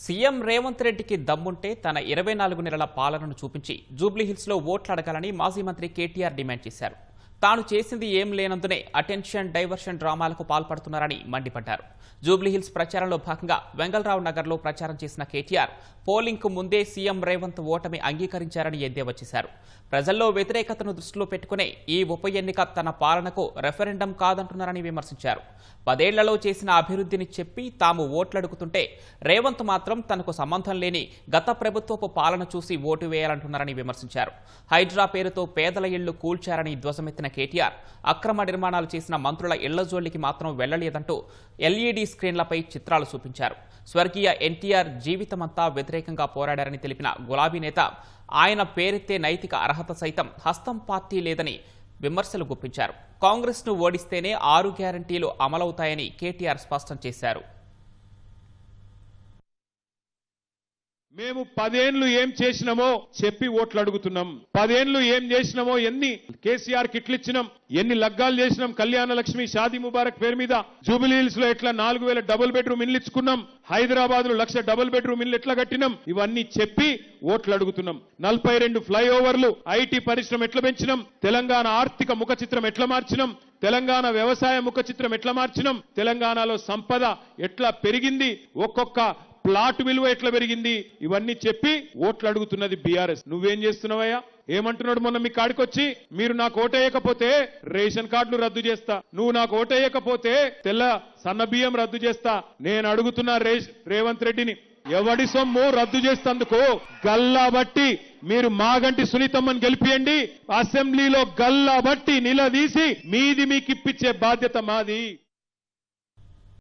CM Revanth రెడ్డికి దమ్ముంటే తన 24 నెలల పాలనను చూపించి జూబ్లీహిల్స్లో ఓట్లు అడగాలని మాజీ మంత్రి కేటీఆర్ డిమాండ్ చేశారు. తాను చేసింది ఏం లేనందునే అటెన్షన్ డైవర్షన్ డ్రామాలకు పాల్పడుతున్నారని మండిపడ్డారు. జూబ్లీహిల్స్ ప్రచారంలో భాగంగా వెంగళరావు నగర్లో ప్రచారం చేసిన కేటీఆర్ పోలింగ్కు ముందే సీఎం రేవంత్ ఓటమి అంగీకరించారని ఎద్దేవా చేశారు. ప్రజల్లో వ్యతిరేకతను దృష్టిలో పెట్టుకునే ఈ ఉప ఎన్నిక తన పాలనకు రెఫరెండం కాదంటున్నారని విమర్శించారు. 10 ఏళ్లలో చేసిన అభివృద్ధిని చెప్పి తాము ఓట్లడుగుతుంటే రేవంత్ మాత్రం తనకు సంబంధం లేని గత ప్రభుత్వపు పాలన చూసి ఓటు వేయాలంటున్నారని విమర్శించారు. హైడ్రా పేరుతో పేదల ఇళ్లు కూల్చారని ధ్వజమెత్తిన కేటీఆర్ అక్రమ నిర్మాణాలు చేసిన మంత్రుల ఇళ్ల జోలికి మాత్రం వెళ్లలేదంటూ ఎల్ఈడీ స్క్రీన్లపై చిత్రాలు చూపించారు. స్వర్గీయ ఎన్టీఆర్ జీవితమంతా వ్యతిరేకంగా పోరాడారని తెలిపిన గులాబీ నేత ఆయన పేరెత్తే నైతిక అర్హత సైతం హస్తం పార్టీ లేదని విమర్శలు గుప్పించారు. కాంగ్రెస్ను ఓడిస్తేనే 6 గ్యారంటీలు అమలవుతాయని కేటీఆర్ స్పష్టం చేశారు. మేము 10 ఏళ్లు ఏం చేసినామో చెప్పి ఓట్లు అడుగుతున్నాం. 10 ఏళ్లు ఏం చేసినామో, ఎన్ని కేసీఆర్ కిట్లు ఇచ్చినాం, ఎన్ని లగ్గాలు చేసినాం, కళ్యాణ లక్ష్మి షాదీ ముబారక్ పేరు మీద జూబిలీహిల్స్ లో ఎట్లా 4000 డబుల్ బెడ్రూమ్ ఇల్లు ఇచ్చుకున్నాం, హైదరాబాద్ లో 1,00,000 డబుల్ బెడ్రూమ్ ఇల్లు ఎట్లా కట్టినాం, ఇవన్నీ చెప్పి ఓట్లు అడుగుతున్నాం. 42 ఫ్లైఓవర్లు, ఐటీ పరిశ్రమ ఎట్లా పెంచినాం, తెలంగాణ ఆర్థిక ముఖ చిత్రం ఎట్లా మార్చినాం, తెలంగాణ వ్యవసాయ ముఖ చిత్రం ఎట్లా మార్చినాం, తెలంగాణలో సంపద ఎట్లా పెరిగింది, ఒక్కొక్క ప్లాట్ విలువ ఎట్లా పెరిగింది, ఇవన్నీ చెప్పి ఓట్లు అడుగుతున్నది బీఆర్ఎస్. నువ్వేం చేస్తున్నావయ్యా? ఏమంటున్నాడు మొన్న మీ కాడికొచ్చి, మీరు నాకు ఓటేయకపోతే రేషన్ కార్డులు రద్దు చేస్తా, నువ్వు నాకు ఓటేయకపోతే తెల్ల సన్న బియ్యం రద్దు చేస్తా. నేను అడుగుతున్నా రేవంత్ రెడ్డిని, ఎవడి సొమ్ము రద్దు చేస్తందుకు గల్లా బట్టి మీరు మాగంటి సునీతమ్మని గెలిపియండి, అసెంబ్లీలో గల్లా బట్టి నిలదీసి మీది మీకు ఇప్పించే బాధ్యత మాది.